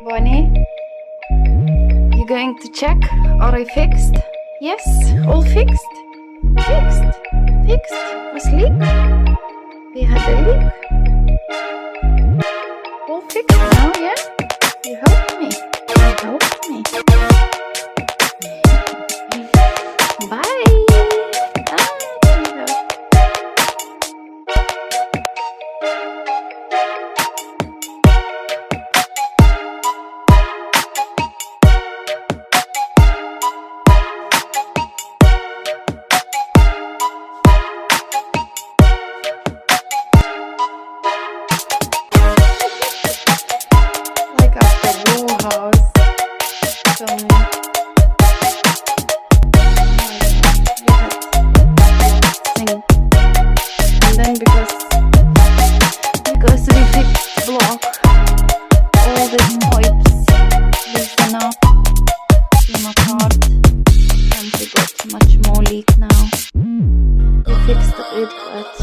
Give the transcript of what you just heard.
Bonnie, you going to check? Are I fixed? Yes, all fixed. Fixed. Was leak? We had a leak. All fixed now, yeah? You helped me. Bye. Like after your house. So we had sink. And then because we fixed block, all these pipes loosen up, came apart, and we got much more leak now. We fixed it, but